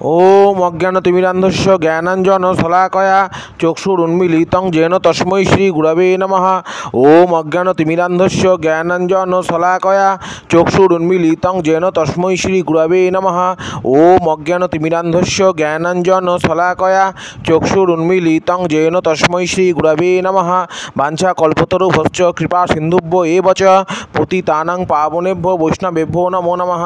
ओम अज्ञानतिमिरान्धस्य ज्ञानाञ्जनशलाकया चक्षुरुन्मीलितं येन तस्मै श्रीगुरवे नमः। ओम अज्ञानतिमिरान्धस्य ज्ञानाञ्जनशलाकया चक्षुरुन्मीलितं येन तस्मै श्रीगुरवे नमः। ओम अज्ञानतिमिरान्धस्य ज्ञानाञ्जनशलाकया चक्षुरुन्मीलितं येन तस्मै श्रीगुरवे नमः। वाञ्छाकल्पतरुभ्यश्च कृपासिन्धुभ्यो एव च पतितानां पावनेभ्यो वैष्णवेभ्यो नमो नमः।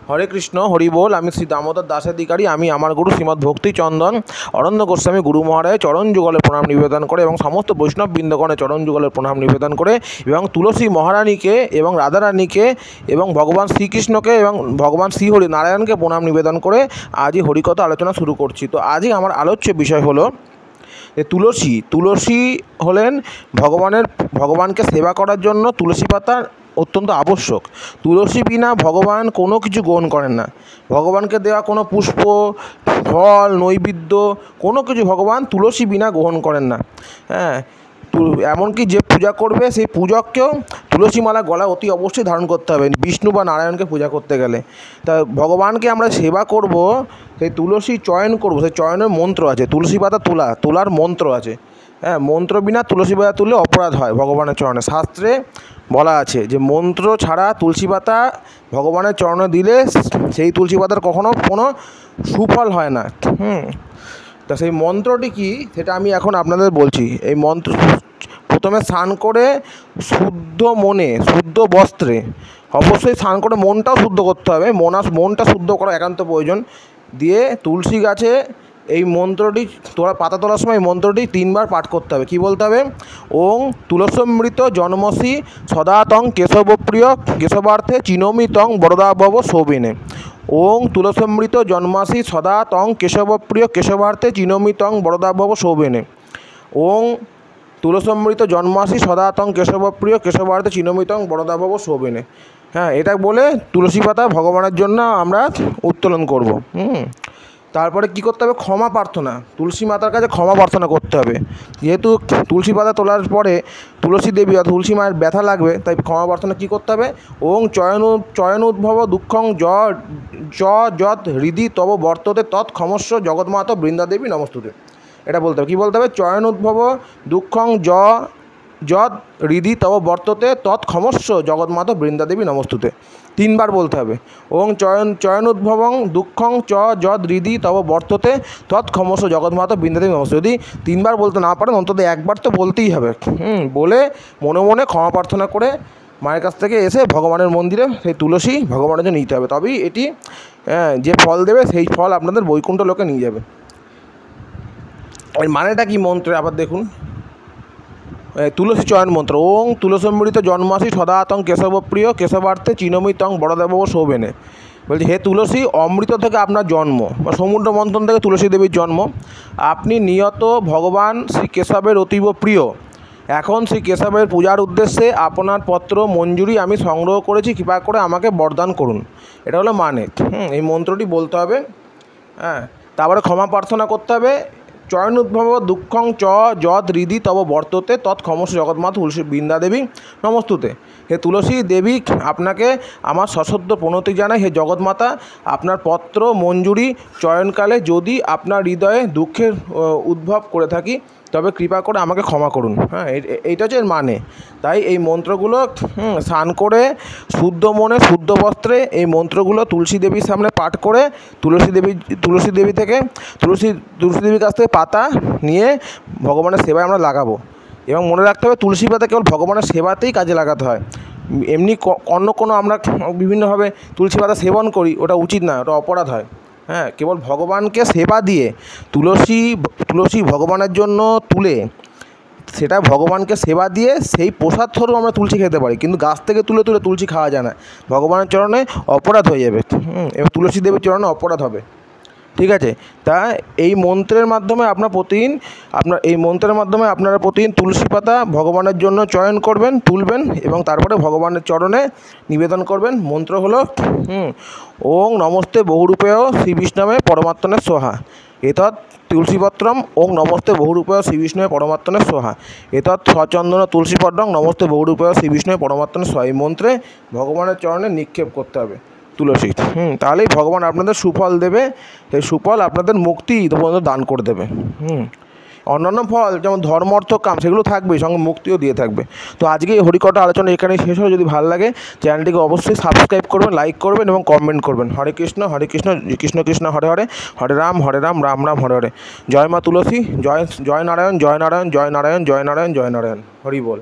हरे कृष्ण हरि बोल। आमी श्री दामोदर दास अधिकारी आमी आमार गुरु श्रीमद भक्ति चंदन अरण्य गोस्वामी गुरु महाराज चरण जुगले प्रणाम निवेदन करे एवं समस्त वैष्णव बृंदगणे चरण जुगले प्रणाम निवेदन करे एवं तुलसी महारानी के एवं राधा रानी के एवं भगवान श्रीकृष्ण के एवं भगवान श्री हरि नारायण के प्रणाम निवेदन करे आज हरिकथा आलोचना शुरू करछि। तो आज आमार आलोच्य विषय हलो तुलसी। तुलसी हलेन भगवान के सेवा करार जन्य तुलसी पाता अत्यंत आवश्यक। तुलसी बिना भगवान कोनो किछु ग्रहण करें ना। भगवान के देवा कोनो पुष्प फल नैवेद्य कोनो किछु भगवान तुलसी बिना ग्रहण करें ना। हाँ एमनकि जे पूजा करबे सेई पूजककेও तुलसी माला गला अति अवश्य धारण करते हबे विष्णु बा नारायण के पूजा करते गेले। ता भगवान के आमरा सेवा करब सेई तुलसी चयन करब सेई चयनेर मंत्र आछे तुलसी पाता तोलार मंत्र आछे। हाँ मंत्र बिना तुलसी पाता तुलले अपराध है भगवान चरणे शास्त्रे बला आछे जे मंत्र छाड़ा तुलसी पाता भगवान चरणे दिले सेई तुलसी पातार कखनो कोनो सुफल है ना। तो सेई मंत्रटी कि सेटा आमी एखन आपनादेर बोलछि। एई मंत्र प्रथमे स्नान करे शुद्ध मने शुद्ध वस्त्रे अवश्य स्नान करे मनटाও शुद्ध करते हबे मनटा शुद्ध करा एकान्त प्रयोजन दिए तुलसी गाছে এই মন্ত্রটি পাতা তোলার সময় এই মন্ত্রটি 3 বার পাঠ করতে হবে। কি বলতে হবে? ওং তুলসীমৃত জন্মসি সদাতং কেশবপ্রিয় কেশবার্থে চিনোমি তং বরদাভব শোভিনে। ওং তুলসীমৃত জন্মাসি সদাতং কেশবপ্রিয় কেশবার্থে চিনোমি তং বরদাভব শোভিনে। ওং তুলসীমৃত জন্মাসি সদাতং কেশবপ্রিয় কেশবার্থে চিনোমি তং বরদাভব শোভিনে। হ্যাঁ এটা বলে তুলসী পাতা ভগবানের জন্য আমরা উত্তোলন করব। তারপরে কি করতে হবে? ক্ষমা প্রার্থনা তুলসী মাতার কাছে ক্ষমা প্রার্থনা করতে হবে। যেহেতু তুলসী পাতা তোলার পরে তুলসী দেবী অর্থাৎ তুলসী মায়ের ব্যথা লাগবে তাই ক্ষমা প্রার্থনা কী করতে হবে? ওং চয়নোদ্ভব দুঃখং যৎ হৃদি তব বর্ততে তৎ ক্ষমস্ব জগৎমাতা বৃন্দাদেবী নমস্তুতে। এটা বলতে হবে। কী বলতে হবে? চয়নোদ্ভব দুঃখং যৎ হৃদি তব বর্ততে তৎ ক্ষমস্ব জগৎমাতা বৃন্দাদেবী নমস্তুতে। 3 বার বলতে হবে। ওং চয়নোদ্ভবং দুঃখং যৎ হৃদি তব বর্ততে তৎ ক্ষমস্ব জগৎমাতা বৃন্দাদেবী নমস্তুতে। যদি 3 বার বলতে না পারেন অন্তত একবার তো বলতেই হবে। বলে মনে মনে ক্ষমা প্রার্থনা করে মায়ের কাছ থেকে এসে ভগবানের মন্দিরে সেই তুলসী ভগবানের জন্য নিতে হবে। তবেই এটি যে ফল দেবে সেই ফল আপনাদের বৈকুণ্ঠ লোকে নিয়ে যাবে। এর মানেটা কি মন্ত্রে আবার দেখুন। তুলসী চয়ন মন্ত্র ওং তুলসীমৃত জন্মাসি সদাতং কেশবপ্রিয় কেশবার্থে চিনোমি তং বরদাভব শোভেনে। বলছি হে তুলসী অমৃত থেকে আপনার জন্ম বা সমুদ্র মন্থন থেকে তুলসী দেবীর জন্ম। আপনি নিয়ত ভগবান শ্রী কেশবের অতীব প্রিয়। এখন শ্রী কেশবের পূজার উদ্দেশ্যে আপনার পত্র মঞ্জুরি আমি সংগ্রহ করেছি কৃপা করে আমাকে বরদান করুন। এটা হলো মানে। এই মন্ত্রটি বলতে হবে। হ্যাঁ তারপরে ক্ষমা প্রার্থনা করতে হবে। চয়নোদ্ভব দুঃখং যৎ হৃদি তব বর্ততে তৎ ক্ষমস্ব জগৎমাতা তুলসী বৃন্দাদেবী নমস্তুতে। হে তুলসী দেবী আপনাকে আমার সশ্রদ্ধ প্রণতি জানাই। হে জগৎমাতা আপনার পত্র মঞ্জুরি চয়নকালে যদি আপনার হৃদয়ে দুঃখের উদ্ভব করে থাকি তবে কৃপা করে আমাকে ক্ষমা করুন। হ্যাঁ এইটা হচ্ছে এর মানে। তাই এই মন্ত্রগুলো স্নান করে শুদ্ধ মনে শুদ্ধ বস্ত্রে এই মন্ত্রগুলো তুলসী দেবীর সামনে পাঠ করে তুলসী দেবীর কাছ থেকে পাতা নিয়ে ভগবানের সেবায় আমরা লাগাবো। এবং মনে রাখতে হবে তুলসী পাতা কেবল ভগবানের সেবাতেই কাজে লাগাতে হয়। এমনি অন্য কোনো আমরা বিভিন্নভাবে তুলসী পাতা সেবন করি ওটা উচিত না, ওটা অপরাধ হয়। হ্যাঁ কেবল ভগবানকে সেবা দিয়ে তুলসী ভগবানের জন্য তুলে সেটা ভগবানকে সেবা দিয়ে সেই প্রসাদ স্বরূপ আমরা তুলসী খেতে পারি, কিন্তু গাছ থেকে তুলে তুলসী খাওয়া যায় না। ভগবানের চরণে অপরাধ হয়ে যাবে এবং তুলসী দেবীর চরণে অপরাধ হবে। ঠিক আছে। তা এই মন্ত্রের মাধ্যমে আপনারা প্রতিদিন তুলসী পাতা ভগবানের জন্য চয়ন করবেন, তুলবেন এবং তারপরে ভগবানের চরণে নিবেদন করবেন। মন্ত্র হলো ওং নমস্তে বহুরূপেয় শ্রী বিষ্ণবে পরমাত্মনে সোহা এতৎ তুলসীপত্রম ওং নমস্তে বহুরূপেয় শ্রী বিষ্ণবে পরমাত্মনে সোহা এতৎ সচন্দন তুলসীপত্রম নমস্তে বহুরূপেয় শ্রী বিষ্ণবে পরমাত্মনে সোহা। এই মন্ত্রে ভগবানের চরণে নিক্ষেপ করতে হবে তুলসী। তাহলেই ভগবান আপনাদের সুফল দেবে। সেই সুফল আপনাদের মুক্তি পর্যন্ত দান করে দেবে। অন্যান্য ফল যেমন ধর্ম অর্থ কাম সেগুলো থাকবেই, সঙ্গে মুক্তিও দিয়ে থাকবে। তো আজকে এই হরিকথা আলোচনা এখানেই শেষ হলো। যদি ভালো লাগে চ্যানেলটিকে অবশ্যই সাবস্ক্রাইব করবেন, লাইক করবেন এবং কমেন্ট করবেন। হরে কৃষ্ণ কৃষ্ণ কৃষ্ণ হরে হরে, হরে রাম রাম রাম হরে হরে। জয় মা তুলসী, জয় নারায়ণ, জয় নারায়ণ, জয় নারায়ণ, জয় নারায়ণ, জয় নারায়ণ। হরি বল।